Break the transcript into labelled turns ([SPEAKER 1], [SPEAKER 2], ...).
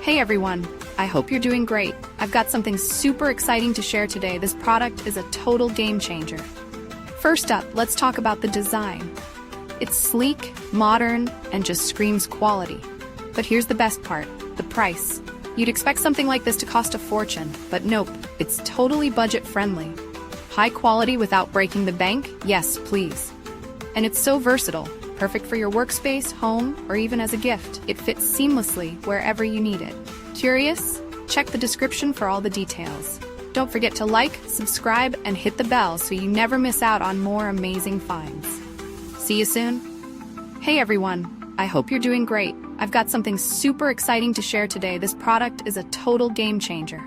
[SPEAKER 1] Hey everyone, I hope you're doing great. I've got something super exciting to share today. This product is a total game changer. First up, let's talk about the design. It's sleek, modern, and just screams quality. But here's the best part, the price. You'd expect something like this to cost a fortune, but nope, it's totally budget-friendly. High quality without breaking the bank? Yes, please. And it's so versatile. Perfect for your workspace, home, or even as a gift. It fits seamlessly wherever you need it. Curious? Check the description for all the details. Don't forget to like, subscribe, and hit the bell so you never miss out on more amazing finds. See you soon. Hey everyone, I hope you're doing great. I've got something super exciting to share today. This product is a total game changer.